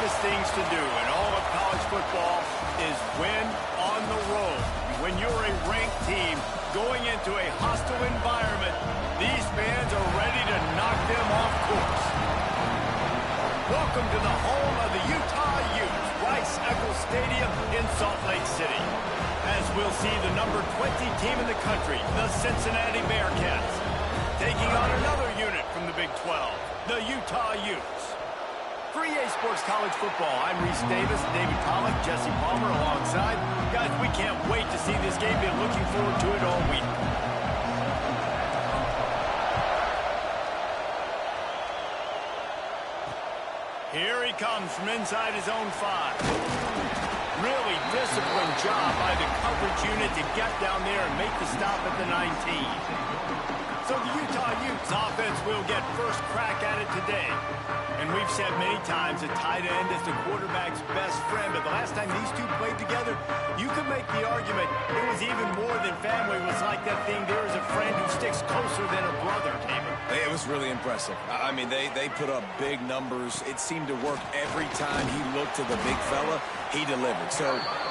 toughest things to do in all of college football is win on the road. When you're a ranked team going into a hostile environment, these fans are ready to knock them off course. Welcome to the home of the Utah Utes, Rice-Eccles Stadium in Salt Lake City. As we'll see the number 20 team in the country, the Cincinnati Bearcats, taking on another unit from the Big 12, the Utah Utes. For EA Sports College Football, I'm Reese Davis, David Pollack, Jesse Palmer alongside. Guys, we can't wait to see this game. Been looking forward to it all week. Here he comes from inside his own 5. Really disciplined job by the coverage unit to get down there and make the stop at the 19. So the Utah Utes offense will get first crack at it today. And we've said many times a tight end is the quarterback's best friend, but the last time these two played together, you could make the argument it was even more than family. It was like that thing, there is a friend who sticks closer than a brother, David. It was really impressive. I mean, they put up big numbers. It seemed to work every time he looked to the big fella. He delivered. So,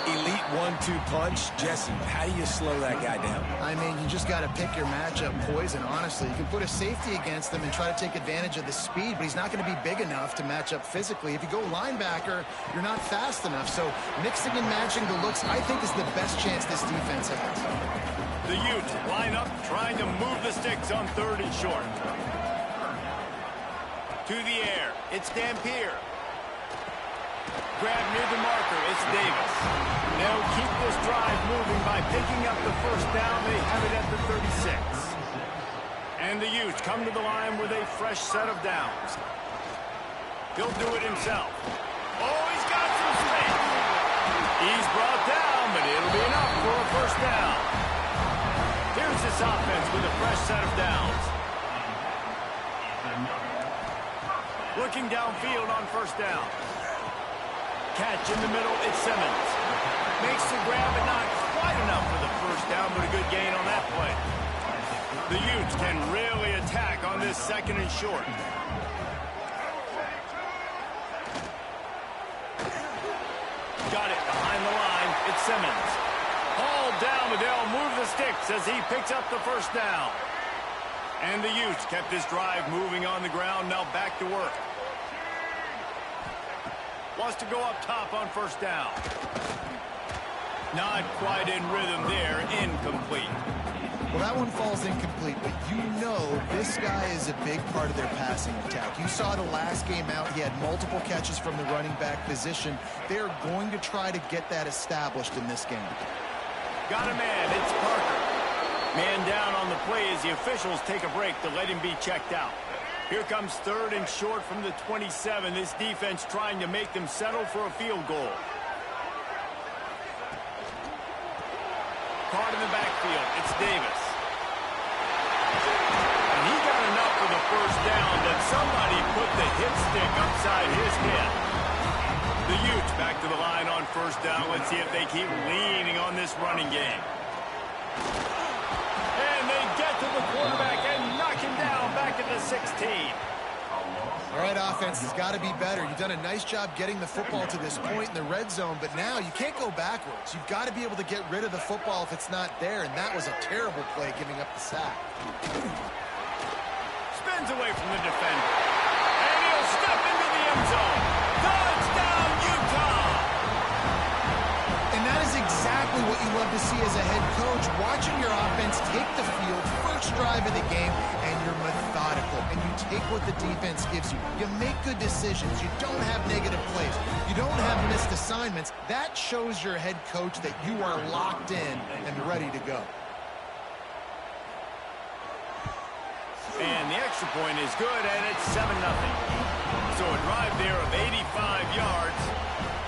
elite 1-2 punch. Jesse, how do you slow that guy down? I mean, you just got to pick your matchup poison, honestly. You can put a safety against him and try to take advantage of the speed, but he's not going to be big enough to match up physically. If you go linebacker, you're not fast enough. So, mixing and matching the looks, I think, is the best chance this defense has. The Utes line up, trying to move the sticks on 3rd and short. To the air, it's Dampier. Grab near the marker, it's Davis. They'll keep this drive moving by picking up the first down. They have it at the 36. And the Utes come to the line with a fresh set of downs. He'll do it himself. Oh, he's got some space. He's brought down, but it'll be enough for a first down. Here's this offense with a fresh set of downs. Looking downfield on first down. Catch in the middle, it's Simmons. Makes the grab, but not quite enough for the first down, but a good gain on that play. The Utes can really attack on this 2nd and short. Got it behind the line, it's Simmons. Hauled down, but they'll move the sticks as he picks up the first down. And the Utes kept this drive moving on the ground, now back to work. Wants to go up top on first down. Not quite in rhythm there, incomplete. Well, that one falls incomplete, but you know this guy is a big part of their passing attack. You saw the last game out, he had multiple catches from the running back position. They're going to try to get that established in this game. Got a man, it's Parker. Man down on the play as the officials take a break to let him be checked out. Here comes 3rd and short from the 27. This defense trying to make them settle for a field goal. Caught in the backfield, it's Davis. And he got enough for the first down that somebody put the hit stick upside his head. The Utes back to the line on first down. Let's see if they keep leaning on this running game. And they get to the quarterback and knock him down back at the 16. All right, offense has got to be better. You've done a nice job getting the football to this point in the red zone, but now you can't go backwards. You've got to be able to get rid of the football if it's not there, and that was a terrible play giving up the sack. Spins away from the defender. And he'll step into the end zone. Touchdown, Utah! And that is exactly what you love to see as a head coach, watching your offense take the field, first drive of the game, and you're methodical, and you take what the defense gives you. You make good decisions. You don't have negative plays. You don't have missed assignments. That shows your head coach that you are locked in and ready to go. And the extra point is good, and it's 7-0. So a drive there of 85 yards.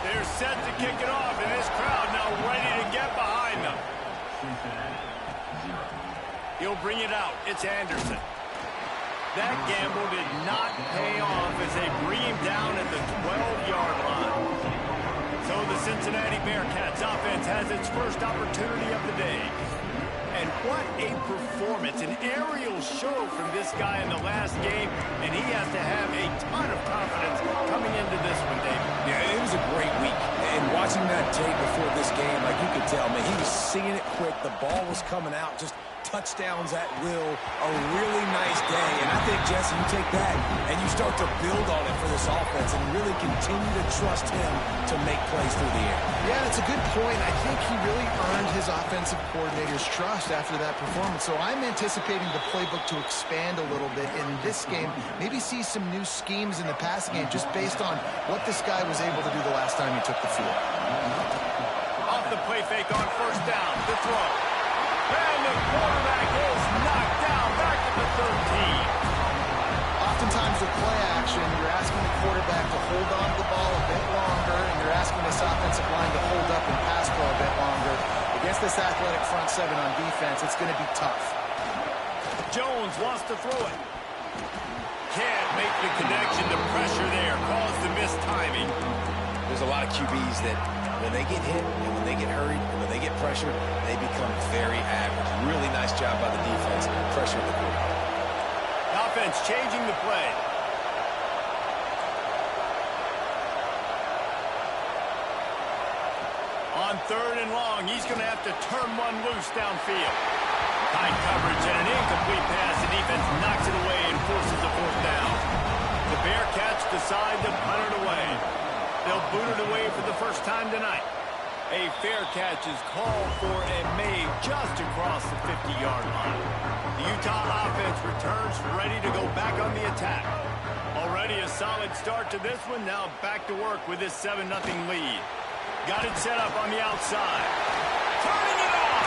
They're set to kick it off, and this crowd now ready to get behind them. He'll bring it out. It's Anderson. That gamble did not pay off as they bring him down at the 12-yard line. So the Cincinnati Bearcats offense has its first opportunity of the day. And what a performance, an aerial show from this guy in the last game, and he has to have a ton of confidence coming into this one, David. Yeah, it was a great week. And watching that tape before this game, like you could tell, man, he was seeing it quick. The ball was coming out, just touchdowns at will. A really nice day. And I think, Jesse, you take that and you start to build on it for this offense and really continue to trust him to make plays through the air. Yeah, that's a good point. I think he really earned his offensive coordinator's trust after that performance. So I'm anticipating the playbook to expand a little bit in this game. Maybe see some new schemes in the passing game just based on what this guy was able to do the last time he took the field. Off the play fake on first down. The throw. And the quarterback is knocked down back at the 13. Oftentimes with play action, you're asking the quarterback to hold on to the ball a bit longer, and you're asking this offensive line to hold up and pass pro a bit longer. Against this athletic front seven on defense, it's going to be tough. Jones wants to throw it. Can't make the connection. The pressure there caused the missed timing. There's a lot of QBs that when they get hit and when they get hurried and when they get pressured, they become very average. Really nice job by the defense, pressuring the quarterback. Offense changing the play. On third and long, he's going to have to turn one loose downfield. High coverage and an incomplete pass. The defense knocks it away and forces a fourth down. The Bearcats decide to punt it away. They'll boot it away for the first time tonight. A fair catch is called for and made just across the 50-yard line. The Utah offense returns ready to go back on the attack. Already a solid start to this one. Now back to work with this 7-0 lead. Got it set up on the outside. Turning it off!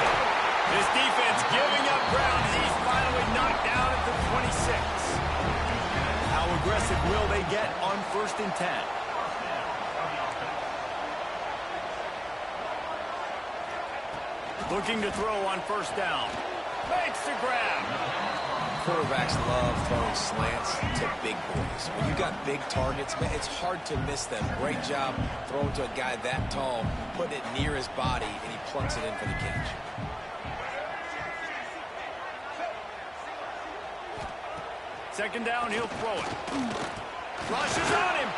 This defense giving up ground as he's finally knocked down at the 26. How aggressive will they get on 1st and 10? Looking to throw on first down. Makes the grab. Quarterbacks love throwing slants to big boys. When you've got big targets, man, it's hard to miss them. Great job throwing to a guy that tall, putting it near his body, and he plunks it in for the catch. Second down, he'll throw it. Rushes on him.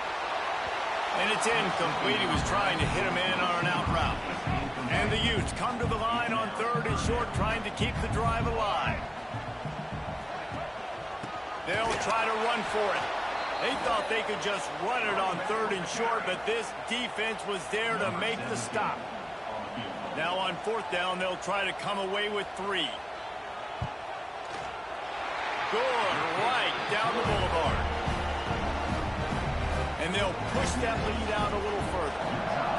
And it's incomplete. He was trying to hit him in on an out route. And the Utes come to the line on 3rd and short, trying to keep the drive alive. They'll try to run for it. They thought they could just run it on 3rd and short, but this defense was there to make the stop. Now on 4th down, they'll try to come away with 3. Good, right down the boulevard. And they'll push that lead out a little further.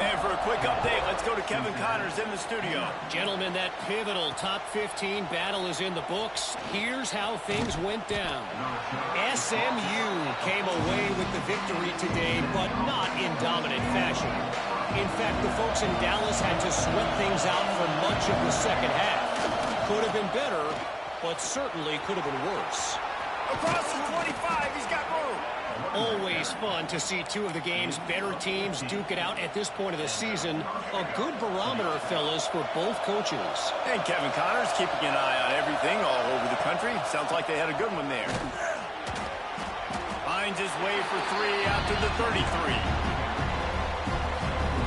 And for a quick update, let's go to Kevin Connors in the studio. Gentlemen, that pivotal top 15 battle is in the books. Here's how things went down. SMU came away with the victory today, but not in dominant fashion. In fact, the folks in Dallas had to sweat things out for much of the second half. Could have been better, but certainly could have been worse. Across the 25, he's got room. Always fun to see two of the game's better teams duke it out at this point of the season. A good barometer, fellas, for both coaches. And Kevin Connors keeping an eye on everything all over the country. Sounds like they had a good one there. Finds his way for 3 out to the 33.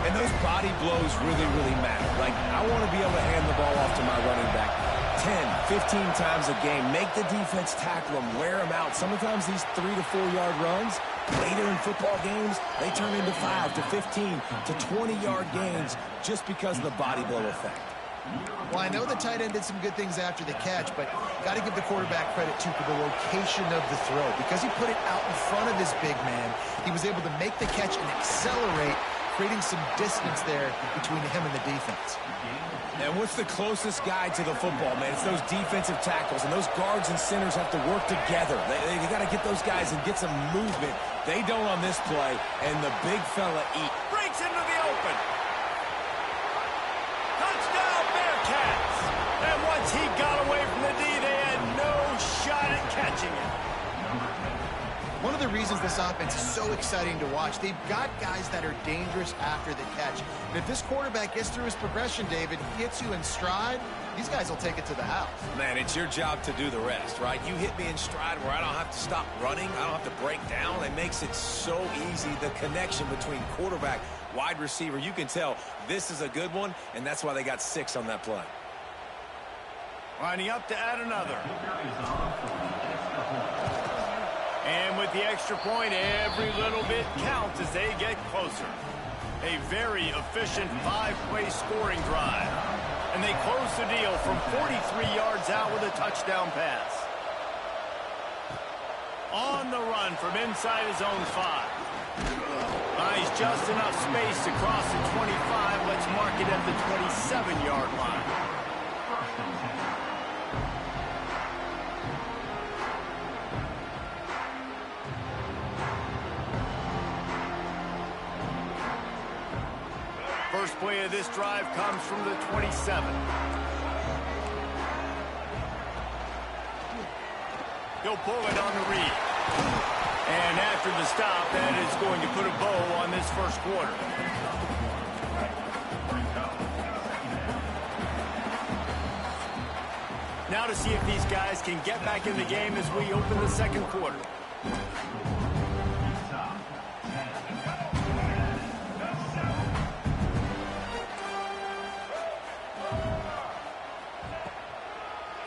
And those body blows really, really matter. Like, I want to be able to hand the ball off to my running back 10, 15 times a game. Make the defense tackle them, wear them out. Sometimes these 3 to 4 yard runs, later in football games, they turn into 5 to 15 to 20 yard gains just because of the body blow effect. Well, I know the tight end did some good things after the catch, but got to give the quarterback credit, too, for the location of the throw. Because he put it out in front of his big man, he was able to make the catch and accelerate, creating some distance there between him and the defense. And what's the closest guy to the football, man? It's those defensive tackles, and those guards and centers have to work together. They got to get those guys and get some movement. They don't on this play, and the big fella eats. Breaks into the open. Touchdown, Bearcats. And once he got away from the D, they had no shot at catching it. One of the reasons this offense is so exciting to watch, they've got guys that are dangerous after the catch. And if this quarterback gets through his progression, David, hits you in stride, these guys will take it to the house. Man, it's your job to do the rest, right? You hit me in stride where I don't have to stop running. I don't have to break down. It makes it so easy, the connection between quarterback, wide receiver. You can tell this is a good one, and that's why they got 6 on that play. Lining up to add another. And with the extra point, every little bit counts as they get closer. A very efficient 5-play scoring drive. And they close the deal from 43 yards out with a touchdown pass. On the run from inside his own 5. Buys just enough space to cross the 25. Let's mark it at the 27-yard line. First play of this drive comes from the 27. He'll pull it on the read. And after the stop, that is going to put a bow on this first quarter. Now to see if these guys can get back in the game as we open the second quarter.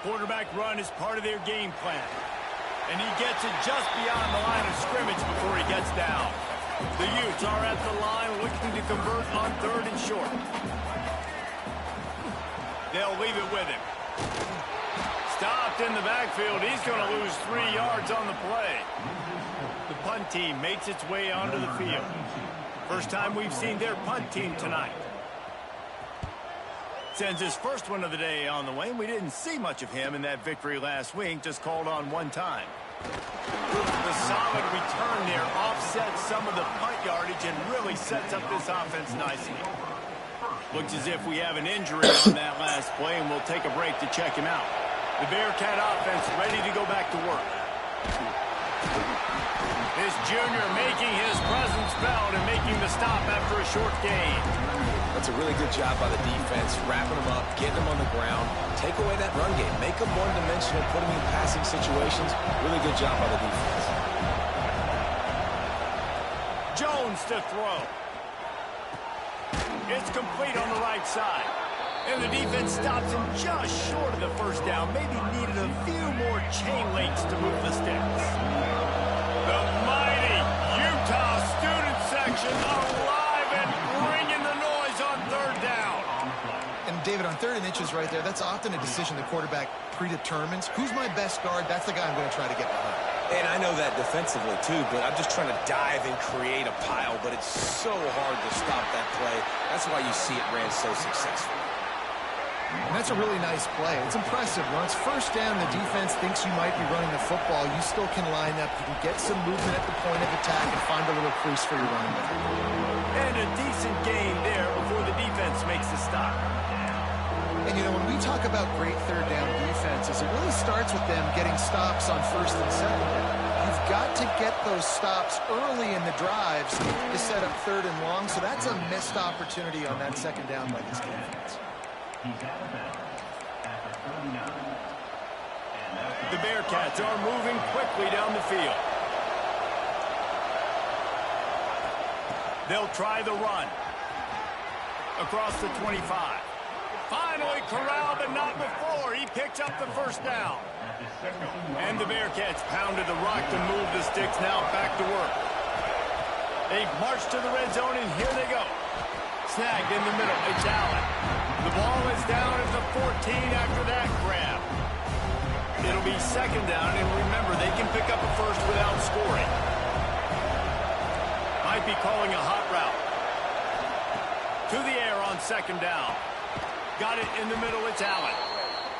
Quarterback run is part of their game plan. And he gets it just beyond the line of scrimmage before he gets down. The Utes are at the line looking to convert on 3rd and short. They'll leave it with him. Stopped in the backfield. He's going to lose 3 yards on the play. The punt team makes its way onto the field. First time we've seen their punt team tonight. Sends his first one of the day on the way. We didn't see much of him in that victory last week, just called on one time. The solid return there offsets some of the punt yardage and really sets up this offense nicely. Looks as if we have an injury on that last play, and we'll take a break to check him out. The Bearcat offense ready to go back to work. This junior making his presence felt and making the stop after a short gain. That's a really good job by the defense, wrapping them up, getting them on the ground, take away that run game, make them one-dimensional, putting in passing situations. Really good job by the defense. Jones to throw. It's complete on the right side. And the defense stops him just short of the first down. Maybe needed a few more chain links to move the sticks. The mighty Utah student section alive and bringing the noise on 3rd down. And David, on 3rd and inches right there, that's often a decision the quarterback predetermines. Who's my best guard? That's the guy I'm going to try to get behind. And I know that defensively, too, but I'm just trying to dive and create a pile, but it's so hard to stop that play. That's why you see it ran so successful. And that's a really nice play. It's impressive. Once first down, the defense thinks you might be running the football. You still can line up. You can get some movement at the point of attack and find a little crease for your running back. And a decent gain there before the defense makes the stop. And, you know, when we talk about great 3rd down defenses, it really starts with them getting stops on 1st and 2nd down. You've got to get those stops early in the drives to set up 3rd and long, so that's a missed opportunity on that 2nd down by this defense. The Bearcats are moving quickly down the field. They'll try the run. Across the 25. Finally corralled, but not before. He picks up the first down. And the Bearcats pounded the rock to move the sticks now back to work. They march to the red zone, and here they go. Snagged in the middle. It's Allen. The ball is down at the 14 after that grab. It'll be 2nd down, and remember, they can pick up a first without scoring. Might be calling a hot route. To the air on 2nd down. Got it in the middle, it's Allen.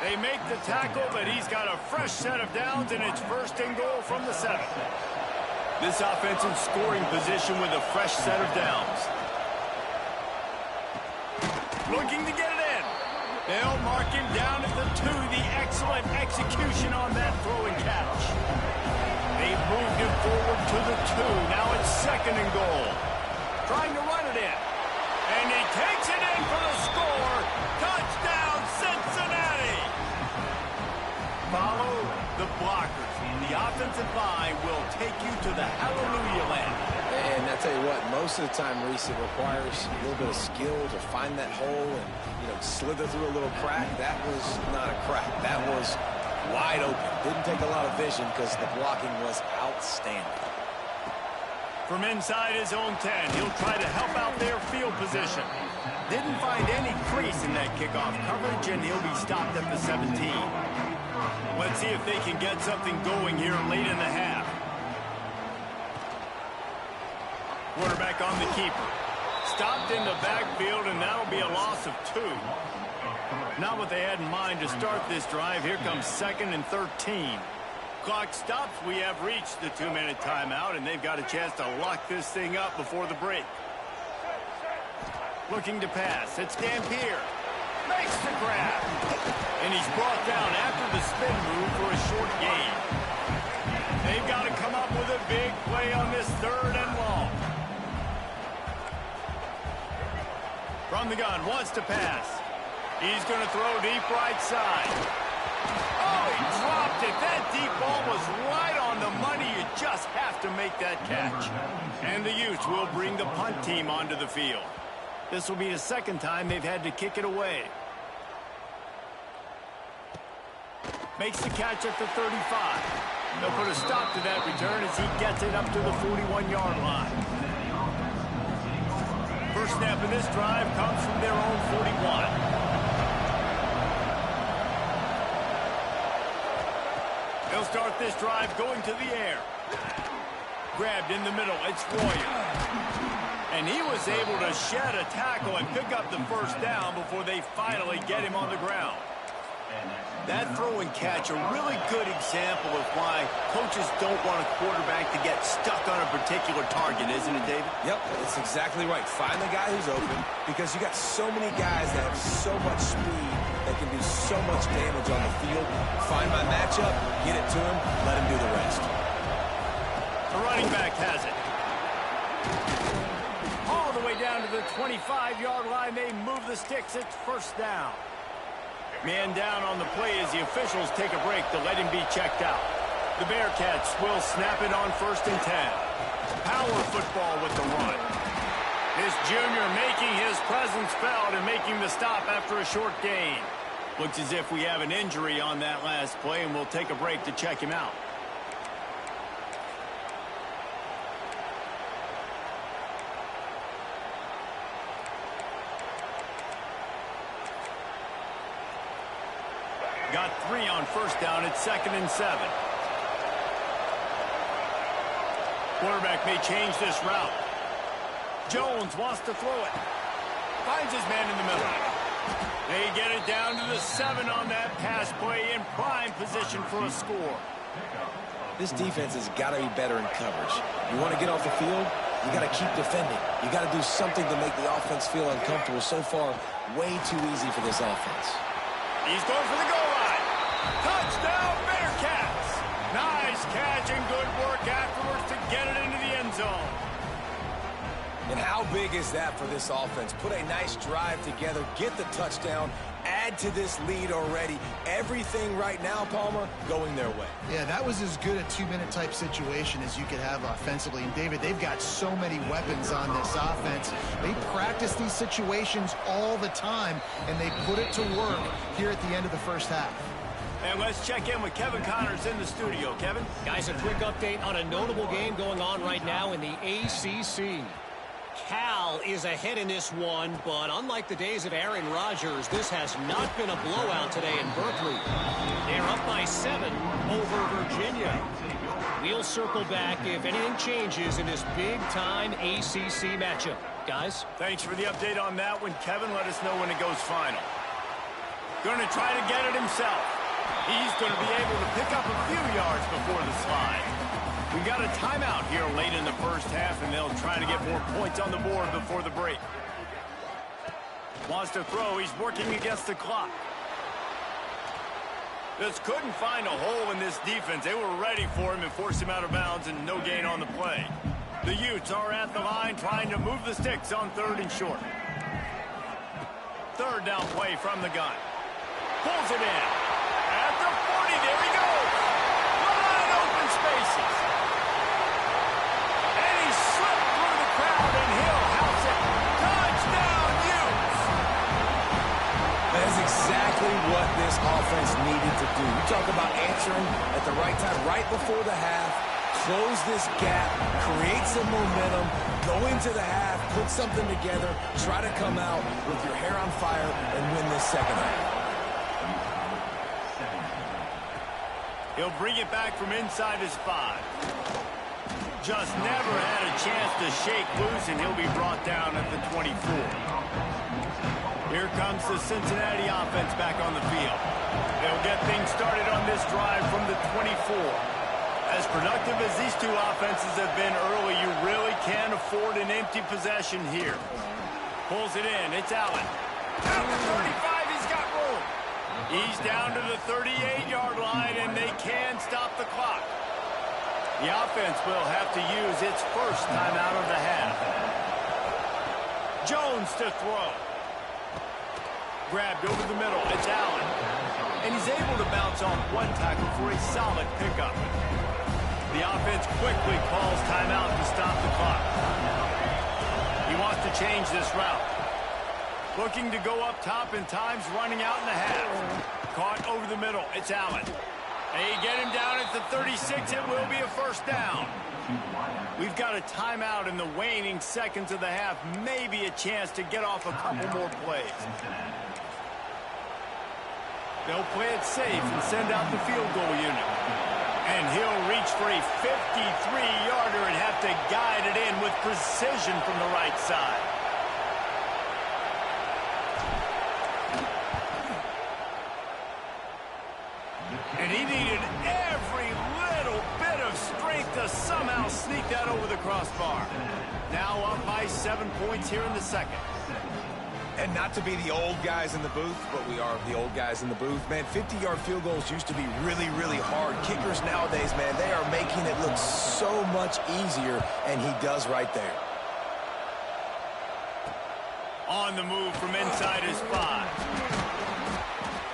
They make the tackle, but he's got a fresh set of downs, and it's 1st and goal from the 7. This offensive scoring position with a fresh set of downs. Looking to get it in. They'll mark him down at the 2. The excellent execution on that throw and catch. They've moved him forward to the 2. Now it's 2nd and goal. Trying to run it in. And he takes it in for the score. Touchdown, Cincinnati. Follow the blockers. The offensive line will take you to the hallelujah land. And I tell you what, most of the time, Reese, it requires a little bit of skill to find that hole and, slither through a little crack. That was not a crack. That was wide open. Didn't take a lot of vision because the blocking was outstanding. From inside his own 10, he'll try to help out their field position. Didn't find any crease in that kickoff coverage, and he'll be stopped at the 17. Let's see if they can get something going here late in the half. Quarterback on the keeper. Stopped in the backfield, and that'll be a loss of 2. Not what they had in mind to start this drive. Here comes 2nd and 13. Clock stops. We have reached the 2-minute timeout, and they've got a chance to lock this thing up before the break. Looking to pass. It's Dampier. Makes the grab. And he's brought down after the spin move for a short gain. They've got to come up with a big play on this 3rd and long. From the gun, wants to pass. He's going to throw deep right side. Oh, he dropped it. That deep ball was right on the money. You just have to make that catch. And the Utes will bring the punt team onto the field. This will be the 2nd time they've had to kick it away. Makes the catch at the 35. They'll put a stop to that return as he gets it up to the 41-yard line. First snap of this drive comes from their own 41. They'll start this drive going to the air. Grabbed in the middle. It's Royer. And he was able to shed a tackle and pick up the first down before they finally get him on the ground. That throw and catch, a really good example of why coaches don't want a quarterback to get stuck on a particular target, isn't it, David? Yep, that's exactly right. Find the guy who's open because you got so many guys that have so much speed that can do so much damage on the field. Find my matchup, get it to him, let him do the rest. The running back has it. All the way down to the 25-yard line. They move the sticks. It's first down. Man down on the play as the officials take a break to let him be checked out. The Bearcats will snap it on 1st and 10. Power football with the run. This junior making his presence felt and making the stop after a short gain. Looks as if we have an injury on that last play, and we'll take a break to check him out. Got 3 on first down. It's 2nd and 7. Quarterback may change this route. Jones wants to throw it. Finds his man in the middle. They get it down to the 7 on that pass play in prime position for a score. This defense has got to be better in coverage. You want to get off the field, you got to keep defending. You got to do something to make the offense feel uncomfortable. So far, way too easy for this offense. He's going for the goal line. Touchdown, Bearcats. Nice catch and good work afterwards to get it into the end zone. And how big is that for this offense? Put a nice drive together, get the touchdown, add to this lead already. Everything right now, Palmer, going their way. Yeah, that was as good a 2-minute type situation as you could have offensively. And, David, they've got so many weapons on this offense. They practice these situations all the time, and they put it to work here at the end of the first half. And let's check in with Kevin Connors in the studio. Kevin? Guys, a quick update on a notable game going on right now in the ACC. Cal is ahead in this one, but unlike the days of Aaron Rodgers, this has not been a blowout today in Berkeley. They're up by 7 over Virginia. We'll circle back if anything changes in this big-time ACC matchup. Guys? Thanks for the update on that one, Kevin. Let us know when it goes final. Going to try to get it himself. He's going to be able to pick up a few yards before the slide. We got a timeout here late in the first half, and they'll try to get more points on the board before the break. Wants to throw. He's working against the clock. Just couldn't find a hole in this defense. They were ready for him and forced him out of bounds, and no gain on the play. The Utes are at the line trying to move the sticks on 3rd and short. 3rd down play from the gun. Pulls it in. At the 40, there he goes. Wide open spaces. And he slipped through the crowd, and he'll house it. Touchdown, Utes! That is exactly what this offense needed to do. You talk about answering at the right time, right before the half, close this gap, create some momentum, go into the half, put something together, try to come out with your hair on fire and win this second half. He'll bring it back from inside his 5. Just never had a chance to shake loose, and he'll be brought down at the 24. Here comes the Cincinnati offense back on the field. They'll get things started on this drive from the 24. As productive as these two offenses have been early, you really can't afford an empty possession here. Pulls it in. It's Allen. At the 35, he's got room. He's down to the 38-yard line, and they can stop the clock. The offense will have to use its first timeout of the half. Jones to throw. Grabbed over the middle. It's Allen. And he's able to bounce off one tackle for a solid pickup. The offense quickly calls timeout to stop the clock. He wants to change this route. Looking to go up top, and time's running out in the half. Caught over the middle. It's Allen. They get him down at the 36. It will be a first down. We've got a timeout in the waning seconds of the half. Maybe a chance to get off a couple more plays. They'll play it safe and send out the field goal unit. And he'll reach for a 53-yarder and have to guide it in with precision from the right side. And he needed every little bit of strength to somehow sneak that over the crossbar. Now up by 7 points here in the second. And not to be the old guys in the booth, but we are the old guys in the booth. Man, 50-yard field goals used to be really, really hard. Kickers nowadays, man, they are making it look so much easier, and he does right there. On the move from inside his 5.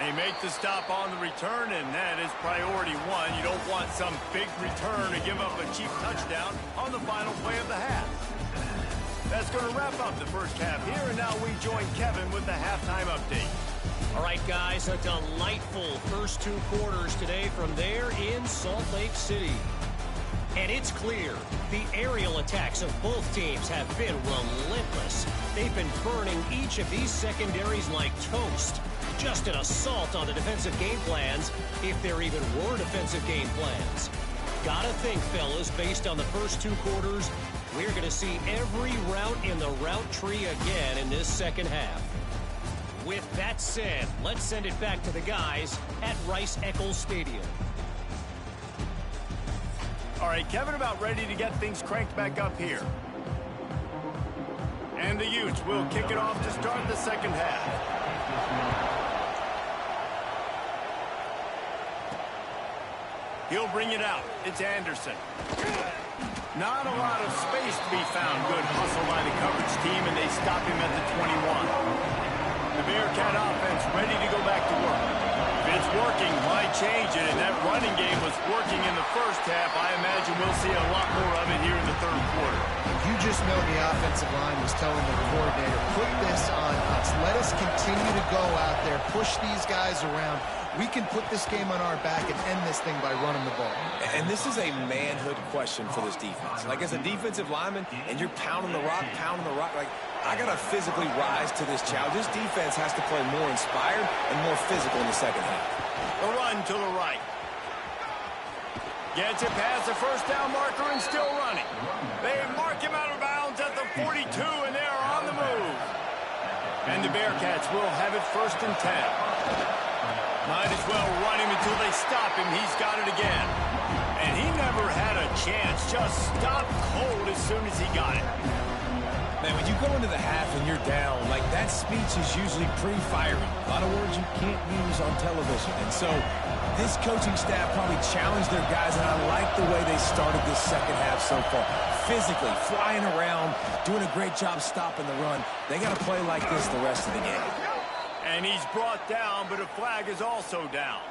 They make the stop on the return, and that is priority 1. You don't want some big return to give up a cheap touchdown on the final play of the half. That's going to wrap up the first half here, and now we join Kevin with the halftime update. All right, guys, a delightful first 2 quarters today from there in Salt Lake City. And it's clear the aerial attacks of both teams have been relentless. They've been burning each of these secondaries like toast. Just an assault on the defensive game plans, if there even were defensive game plans. Gotta think, fellas, based on the first 2 quarters, we're going to see every route in the route tree again in this second half. With that said, let's send it back to the guys at Rice-Eccles Stadium. All right, Kevin about ready to get things cranked back up here. And the Utes will kick it off to start the second half. He'll bring it out. It's Anderson. Not a lot of space to be found. Good hustle by the coverage team, and they stop him at the 21. The Bearcat offense ready to go back to work. If it's working, why change it? And that running game was working in the first half. I imagine we'll see a lot more of it here in the third quarter. You just know the offensive line was telling the coordinator, put this on us. Let us continue to go out there, push these guys around. We can put this game on our back and end this thing by running the ball. And this is a manhood question for this defense. Like, as a defensive lineman, and you're pounding the rock, like, I got to physically rise to this challenge. This defense has to play more inspired and more physical in the second half. A run to the right. Gets it past the first down marker and still running. They mark him out of bounds at the 42, and they're on the move. And the Bearcats will have it 1st and 10. Might as well run him until they stop him. He's got it again. And he never had a chance. Just stopped cold as soon as he got it. Man, when you go into the half and you're down, like that speech is usually pretty fiery. A lot of words you can't use on television. And so this coaching staff probably challenged their guys, and I like the way they started this second half so far. Physically, flying around, doing a great job stopping the run. They got to play like this the rest of the game. And he's brought down, but a flag is also down.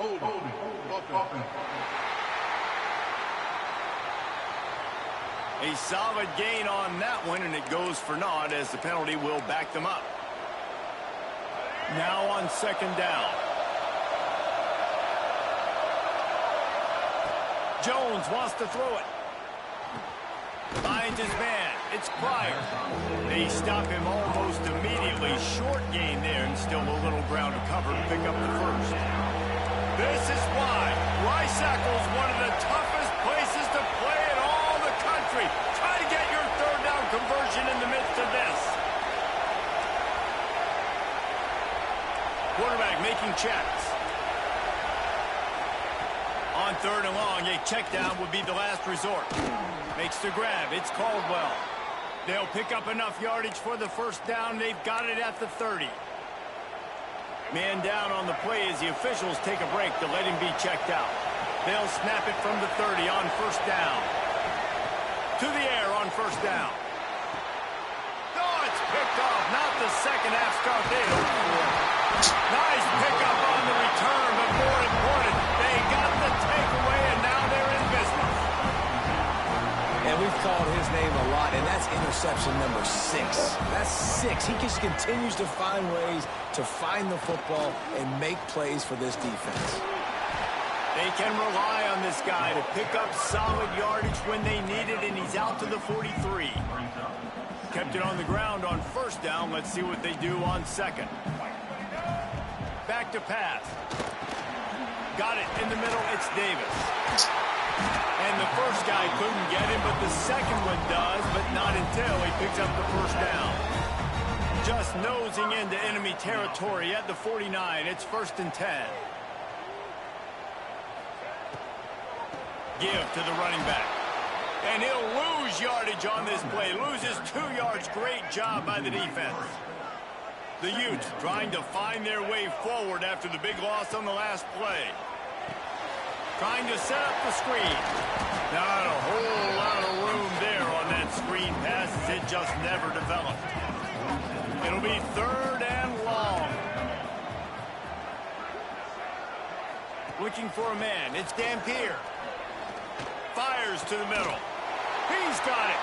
Hold. A solid gain on that one, and it goes for naught as the penalty will back them up. Now on second down. Jones wants to throw it. Finds his man. It's Pryor. They stop him almost immediately. Short gain there, and still a little ground to cover to pick up the first. This is why Rice-Eccles is one of the toughest places to play in all the country. Try to get your third down conversion in the midst of this. Quarterback making checks. On third and long, a check down would be the last resort. Makes the grab. It's Caldwell. They'll pick up enough yardage for the first down. They've got it at the 30. Man down on the play as the officials take a break to let him be checked out. They'll snap it from the 30 on first down. To the air on first down. Oh, it's picked off. Not the second half start they hoped for. Nice pickup on the return, but more important, they got the takeaway, and now they're in business. And we've called his name a lot, and that's interception number 6. That's 6. He just continues to find ways to find the football and make plays for this defense. They can rely on this guy to pick up solid yardage when they need it, and he's out to the 43. Kept it on the ground on first down. Let's see what they do on second. Back to pass. Got it in the middle. It's Davis. And the first guy couldn't get him, but the second one does, but not until he picks up the first down. Just nosing into enemy territory at the 49. It's first and 10. Give to the running back. And he'll lose yardage on this play. Loses 2 yards. Great job by the defense. The Utes trying to find their way forward after the big loss on the last play. Trying to set up the screen. Not a whole lot of room there on that screen pass as it just never developed. It'll be third and long. Looking for a man. It's Dampier. Fires to the middle. He's got it.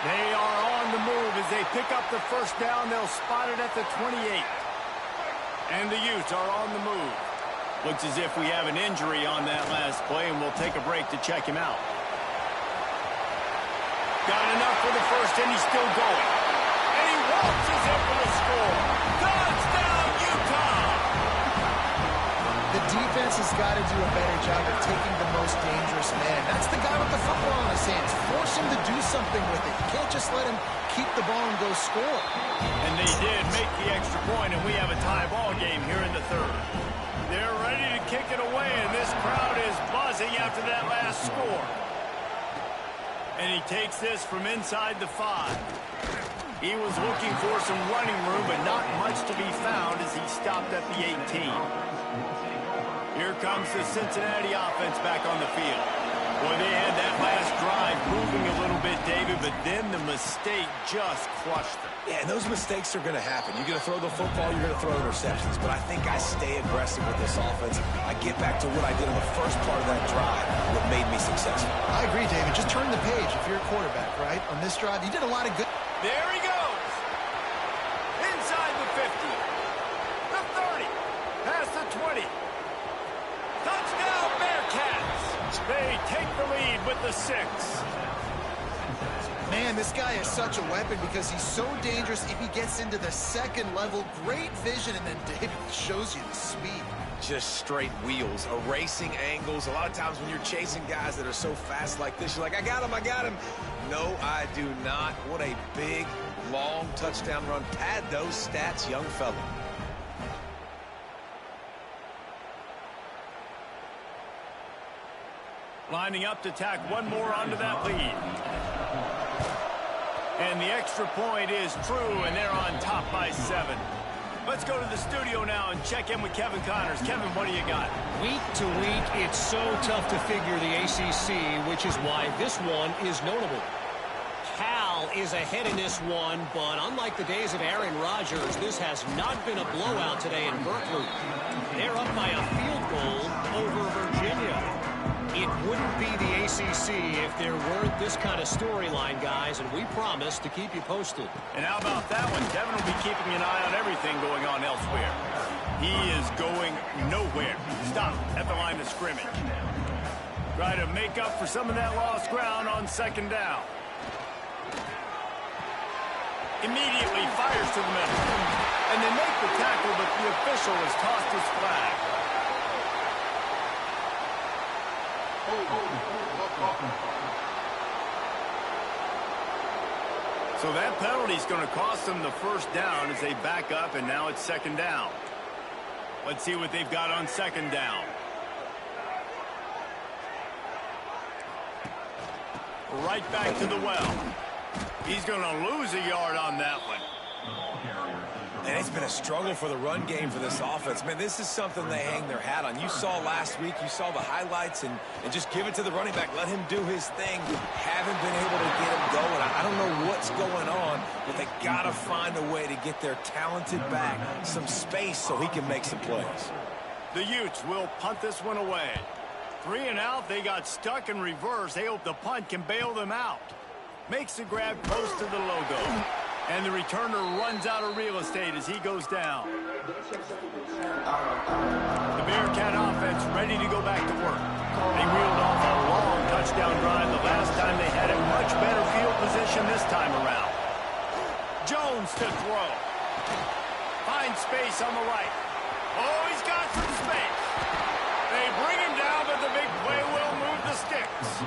They are on the move as they pick up the first down. They'll spot it at the 28. And the Utes are on the move. Looks as if we have an injury on that last play, and we'll take a break to check him out. Got enough for the first, and he's still going. And he waltzes in for the score. Touchdown, Utah! The defense has got to do a better job of taking the most dangerous man. That's the guy with the football in his hands. Force him to do something with it. You can't just let him keep the ball and go score. And they did make the extra point, and we have a tie ball game here in the third. They're ready to kick it away, and this crowd is buzzing after that last score. And he takes this from inside the 5. He was looking for some running room, but not much to be found as he stopped at the 18. Here comes the Cincinnati offense back on the field. Boy, they had that last drive moving a little bit, David, but then the mistake just crushed them. Yeah, and those mistakes are going to happen. You're going to throw the football, you're going to throw interceptions. But I think I stay aggressive with this offense. I get back to what I did in the first part of that drive that made me successful. I agree, David. Just turn the page if you're a quarterback, right? On this drive, you did a lot of good. There he goes. Inside the 50. The 30. Past the 20. Touchdown, Bearcats. They take the lead with the 6. Man, this guy is such a weapon because he's so dangerous if he gets into the second level. Great vision, and then David shows you the speed. Just straight wheels, erasing angles. A lot of times when you're chasing guys that are so fast like this, you're like, I got him, I got him. No, I do not. What a big, long touchdown run. Pad those stats, young fella. Lining up to tack one more onto that lead. And the extra point is true, and they're on top by 7. Let's go to the studio now and check in with Kevin Connors. Kevin, what do you got? Week to week, it's so tough to figure the ACC, which is why this one is notable. Cal is ahead in this one, but unlike the days of Aaron Rodgers, this has not been a blowout today in Berkeley. They're up by a field goal over Virginia. It wouldn't be the ACC if there weren't this kind of storyline, guys, and we promise to keep you posted. And how about that one? Kevin will be keeping an eye on everything going on elsewhere. He is going nowhere. Stop at the line of scrimmage. Try to make up for some of that lost ground on 2nd down. Immediately fires to the middle. And they make the tackle, but the official has tossed his flag. So that penalty is going to cost them the 1st down as they back up, and now it's 2nd down. Let's see what they've got on 2nd down. Right back to the well. He's going to lose a yard on that one. And it's been a struggle for the run game for this offense. Man, this is something they hang their hat on. You saw last week, you saw the highlights, and just give it to the running back. Let him do his thing. Haven't been able to get him going. I don't know what's going on, but they got to find a way to get their talented back some space so he can make some plays. The Utes will punt this one away. 3 and out, they got stuck in reverse. They hope the punt can bail them out. Makes the grab close to the logo. And the returner runs out of real estate as he goes down. The Bearcat offense ready to go back to work. They reeled off a long touchdown drive the last time they had a much better field position this time around. Jones to throw. Finds space on the right. Oh, he's got some space. They bring him down, but the big play will move the sticks.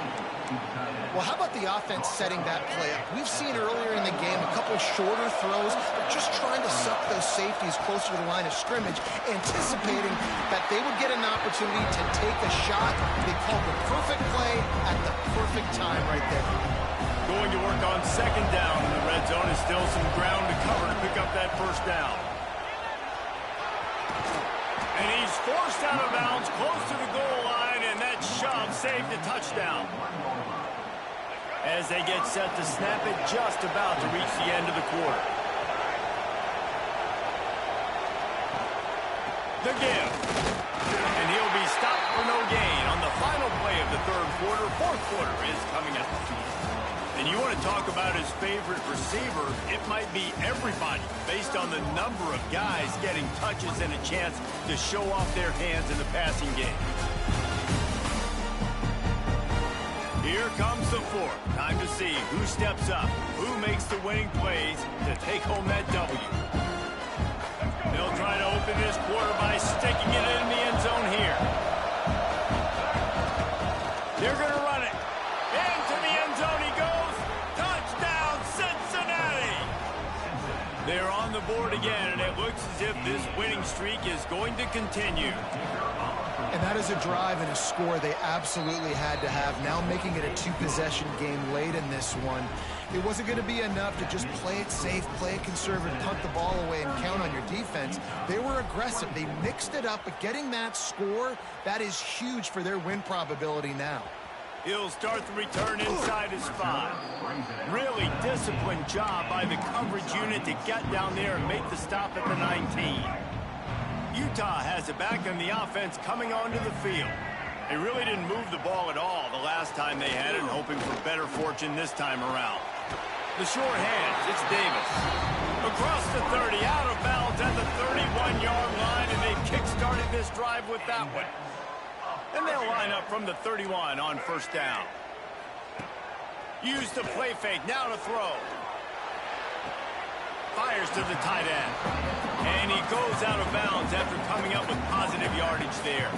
Well, how about the offense setting that play up? We've seen earlier in the game a couple shorter throws. They're just trying to suck those safeties closer to the line of scrimmage, anticipating that they would get an opportunity to take a shot. They called the perfect play at the perfect time right there. Going to work on 2nd down in the red zone is still some ground to cover to pick up that 1st down. And he's forced out of bounds close to the goal line, and that shove saved a touchdown. As they get set to snap it, just about to reach the end of the quarter. The give. And he'll be stopped for no gain on the final play of the 3rd quarter. 4th quarter is coming up. And you want to talk about his favorite receiver, it might be everybody based on the number of guys getting touches and a chance to show off their hands in the passing game. Here comes the 4th. Time to see who steps up, who makes the winning plays to take home that W. They'll try to open this quarter by sticking it in the end zone here. They're going to run it. Into the end zone he goes. Touchdown, Cincinnati! They're on the board again, and it looks as if this winning streak is going to continue. And that is a drive and a score they absolutely had to have. Now making it a 2-possession game late in this one. It wasn't going to be enough to just play it safe, play it conservative, punt the ball away, and count on your defense. They were aggressive. They mixed it up, but getting that score, that is huge for their win probability now. He'll start the return inside his 5. Really disciplined job by the coverage unit to get down there and make the stop at the 19. Utah has it back on the offense coming onto the field. They really didn't move the ball at all the last time they had it, hoping for better fortune this time around. The short hands, it's Davis. Across the 30, out of bounds at the 31-yard line, and they've kick-started this drive with that one. And they'll line up from the 31 on 1st down. Use the play fake, now to throw. Fires to the tight end. And he goes out of bounds after coming up with positive yardage there.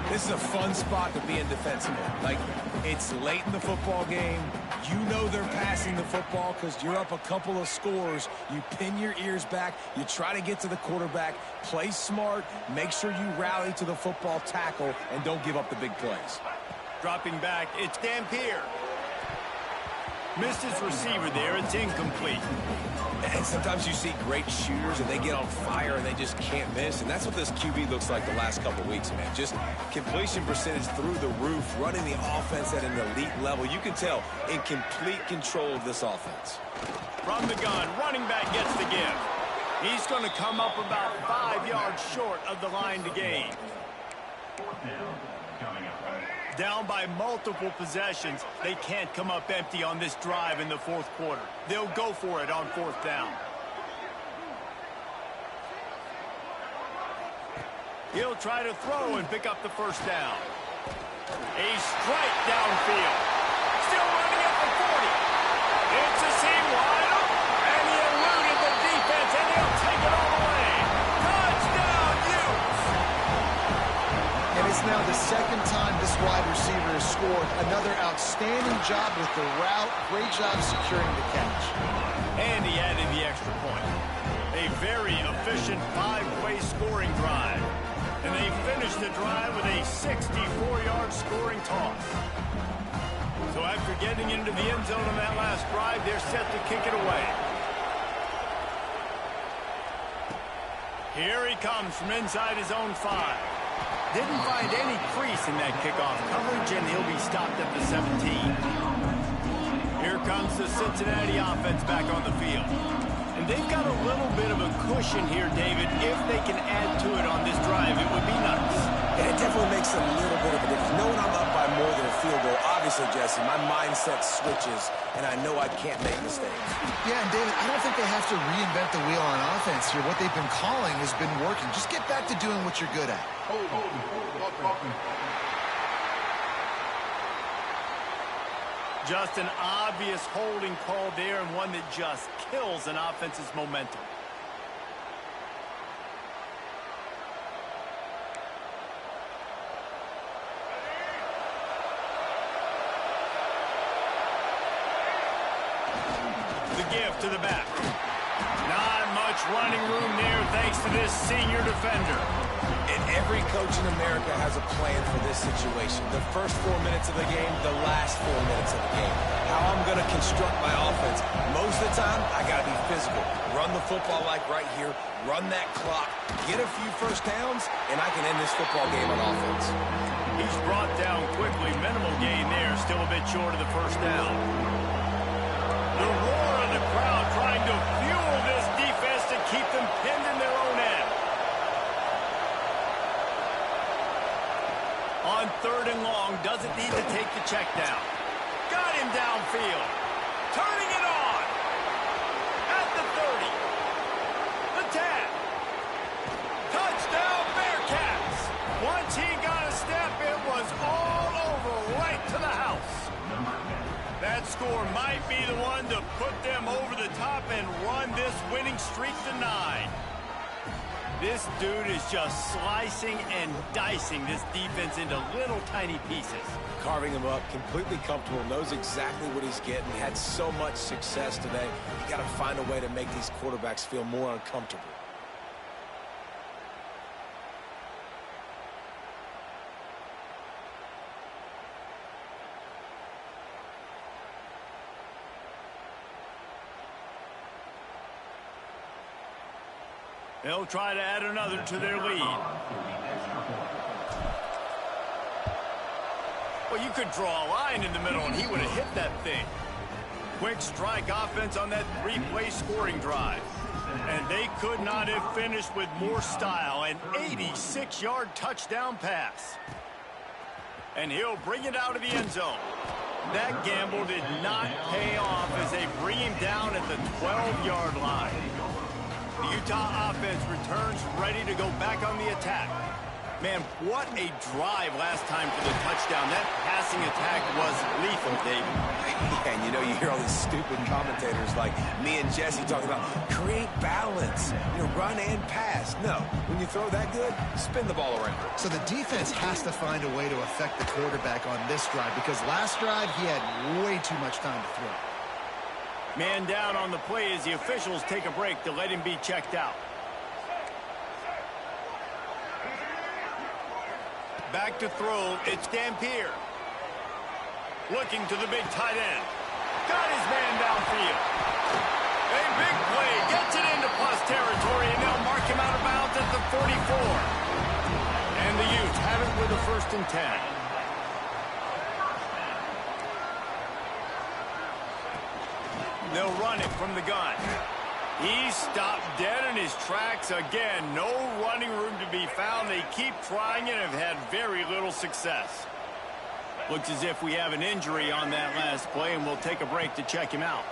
This is a fun spot to be in defensively. Like, it's late in the football game. You know they're passing the football because you're up a couple of scores. You pin your ears back. You try to get to the quarterback. Play smart. Make sure you rally to the football tackle and don't give up the big plays. Dropping back, it's Dampier. Missed his receiver there. It's incomplete. And sometimes you see great shooters and they get on fire and they just can't miss. And that's what this QB looks like the last couple of weeks, man. Just completion percentage through the roof, running the offense at an elite level. You can tell in complete control of this offense. From the gun, running back gets the give. He's going to come up about 5 yards short of the line to gain. Down by multiple possessions. They can't come up empty on this drive in the fourth quarter. They'll go for it on fourth down. He'll try to throw and pick up the first down. A strike downfield. Still running at the 40. It's a seam wide open. And he eluded the defense, and he'll take it all the way. Touchdown, Utes! And it's now the second time this wide receiver has scored. Another outstanding job with the route. Great job securing the catch. And he added the extra point. A very efficient 5-play scoring drive. And they finished the drive with a 64-yard scoring toss. So after getting into the end zone on that last drive, they're set to kick it away. Here he comes from inside his own 5. Didn't find any crease in that kickoff coverage, and he'll be stopped at the 17. Here comes the Cincinnati offense back on the field. And they've got a little bit of a cushion here, David. If they can add to it on this drive, it would be nice. And it definitely makes a little bit of a difference. Knowing I'm up by more than a field goal, obviously, Jesse, my mindset switches, and I know I can't make mistakes. Yeah, and David, I don't think they have to reinvent the wheel on offense here. What they've been calling has been working. Just get back to doing what you're good at. Just an obvious holding call there, and one that just kills an offense's momentum. The give to the back. Not much running room there thanks to this senior defender. And every coach in America has a plan for this situation. The first 4 minutes of the game, the last 4 minutes of the game. How I'm going to construct my offense. Most of the time, I got to be physical. Run the football like right here. Run that clock. Get a few first downs, and I can end this football game on offense. He's brought down quickly. Minimal gain there. Still a bit short of the first down. The roar of the crowd trying to fuel this defense to keep them pinned in their own end. On third and long, doesn't need to take the check down. Got him downfield. Turning it on. At the 30. The 10. Touchdown, Bearcats. Once he got a step, it was all over right to the house. That score might be the one to put them over the top and run this winning streak to 9. This dude is just slicing and dicing this defense into little tiny pieces. Carving him up, completely comfortable, knows exactly what he's getting, had so much success today. You got to find a way to make these quarterbacks feel more uncomfortable. They'll try to add another to their lead. Well, you could draw a line in the middle, and he would have hit that thing. Quick strike offense on that 3-play scoring drive. And they could not have finished with more style. An 86-yard touchdown pass. And he'll bring it out of the end zone. That gamble did not pay off as they bring him down at the 12-yard line. The Utah offense returns ready to go back on the attack. Man, what a drive last time for the touchdown. That passing attack was lethal, David. Yeah, and you know, you hear all these stupid commentators like me and Jesse talking about create balance, run and pass. No, when you throw that good, spin the ball around. So the defense has to find a way to affect the quarterback on this drive because last drive he had way too much time to throw. Man down on the play as the officials take a break to let him be checked out. Back to throw, it's Dampier. Looking to the big tight end. Got his man downfield. A big play. Gets it into plus territory, and they'll mark him out of bounds at the 44. And the Utes have it with a 1st and 10. They'll run it from the gun. He's stopped dead in his tracks again. No running room to be found. They keep trying and have had very little success. Looks as if we have an injury on that last play, and we'll take a break to check him out.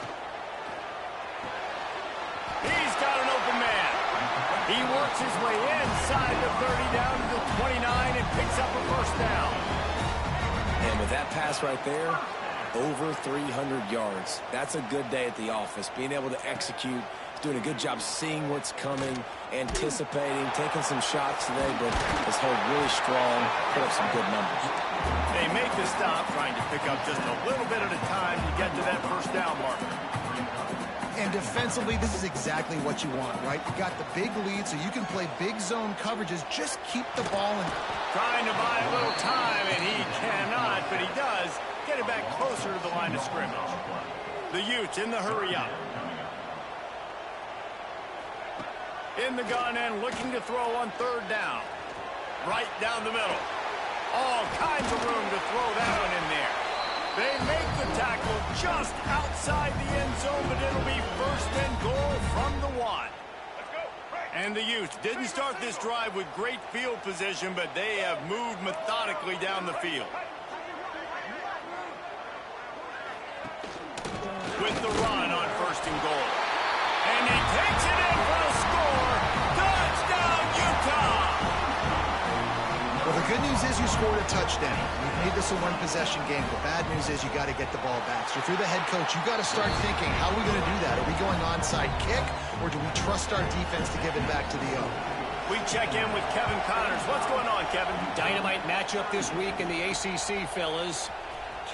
He's got an open man. He works his way inside the 30 down to the 29 and picks up a 1st down. And with that pass right there, over 300 yards. That's a good day at the office. Being able to execute, doing a good job seeing what's coming, anticipating, taking some shots today, but has held really strong, put up some good numbers. They make the stop, trying to pick up just a little bit at a time to get to that 1st down marker. And defensively, this is exactly what you want, right? You got the big lead, so you can play big zone coverages. Just keep the ball in. Trying to buy a little time, and he cannot, but he does get it back closer to the line of scrimmage. The Utes in the hurry up. In the gun and looking to throw on 3rd down. Right down the middle. All kinds of room to throw that one in there. They make the tackle just outside the end zone, but it'll be 1st and goal from the 1. And the Utes didn't start this drive with great field position, but they have moved methodically down the field. With the run on 1st and goal. And he takes it in for a score. Touchdown, Utah! Well, the good news is you scored a touchdown. You've made this a one-possession game. The bad news is you got to get the ball back. So if you're the head coach, you got to start thinking, how are we going to do that? Are we going onside kick, or do we trust our defense to give it back to the O? We check in with Kevin Connors. What's going on, Kevin? Dynamite matchup this week in the ACC, fellas.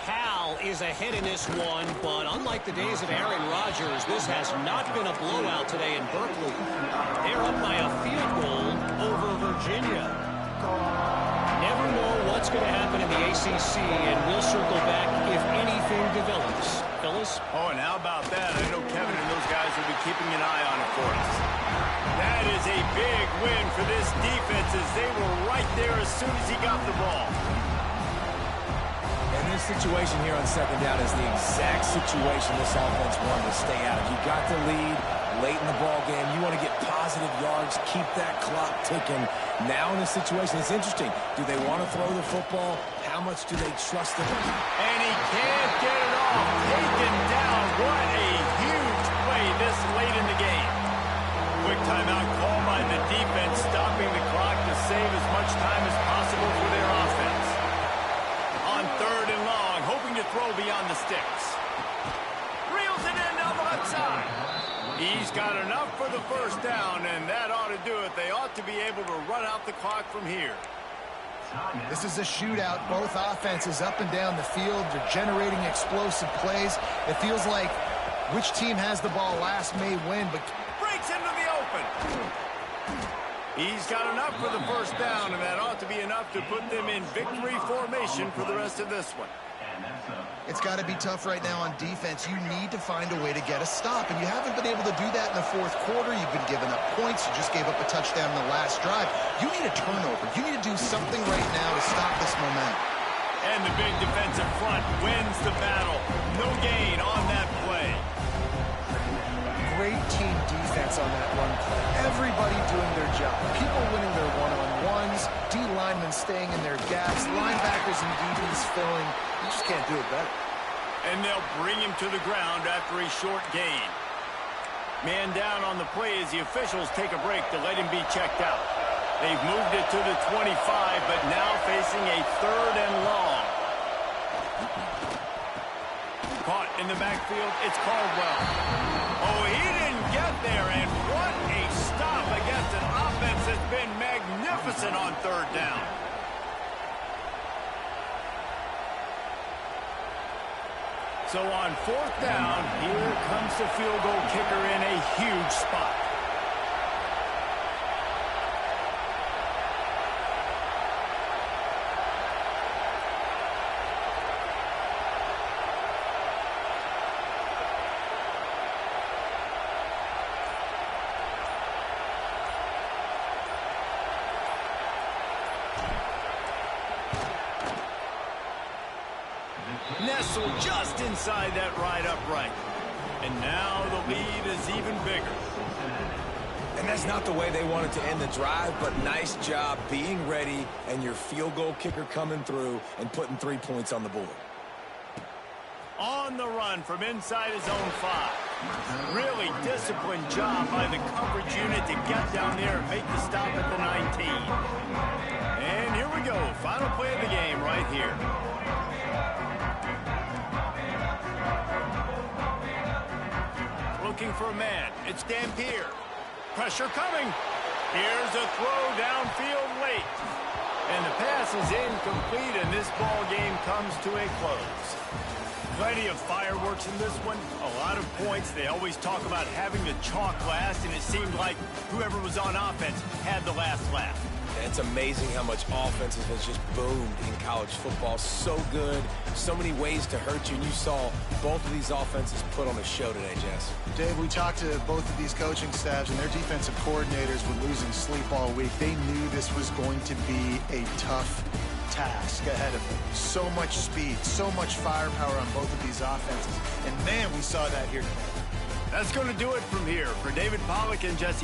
Cal is ahead in this one, but unlike the days of Aaron Rodgers, this has not been a blowout today in Berkeley. They're up by a field goal over Virginia. Never know what's going to happen in the ACC, and we'll circle back if anything develops. Fellas? Oh, and how about that? I know Kevin and those guys will be keeping an eye on it for us. That is a big win for this defense, as they were right there as soon as he got the ball. And this situation here on 2nd down is the exact situation this offense wanted to stay out of. You got the lead late in the ball game. You want to get positive yards, keep that clock ticking. Now in this situation, it's interesting. Do they want to throw the football? How much do they trust it? And he can't get it off. Taken down. What a huge play this late in the game. Quick timeout call by the defense, stopping the clock to save as much time as possible for their offense. On 3rd and long, hoping to throw beyond the sticks. Reels it in down the left side. He's got enough for the 1st down, and that ought to do it. They ought to be able to run out the clock from here. This is a shootout. Both offenses up and down the field. They're generating explosive plays. It feels like which team has the ball last may win, but breaks into the open. He's got enough for the 1st down, and that ought to be enough to put them in victory formation for the rest of this one. It's got to be tough right now on defense. You need to find a way to get a stop, and you haven't been able to do that in the 4th quarter. You've been giving up points. You just gave up a touchdown in the last drive. You need a turnover. You need to do something right now to stop this momentum. And the big defensive front wins the battle. No gain on that play. Great team defense on that run play. Everybody doing their job. People winning their one-on-ones, D-linemen staying in their gaps, linebackers and DBs filling. You just can't do it better. And they'll bring him to the ground after a short gain. Man down on the play as the officials take a break to let him be checked out. They've moved it to the 25, but now facing a 3rd and long. Caught in the backfield, it's Caldwell. Oh, he didn't get there, and what a stop against an offense that's been magnificent on 3rd down. So on 4th down, here comes the field goal kicker in a huge spot. Nestled just inside that right upright. And now the lead is even bigger. And that's not the way they wanted to end the drive, but nice job being ready and your field goal kicker coming through and putting 3 points on the board. On the run from inside his own 5. Really disciplined job by the coverage unit to get down there and make the stop at the 19. And here we go. Final play of the game right here. Looking for a man. It's Dampier. Pressure coming. Here's a throw downfield late. And the pass is incomplete, and this ball game comes to a close. Plenty of fireworks in this one. A lot of points. They always talk about having the chalk last, and it seemed like whoever was on offense had the last laugh. It's amazing how much offenses has just boomed in college football. So good, so many ways to hurt you, and you saw both of these offenses put on a show today, Jess. Dave, we talked to both of these coaching staffs, and their defensive coordinators were losing sleep all week. They knew this was going to be a tough task ahead of them. So much speed, so much firepower on both of these offenses. And, man, we saw that here today. That's going to do it from here. For David Pollack and Jesse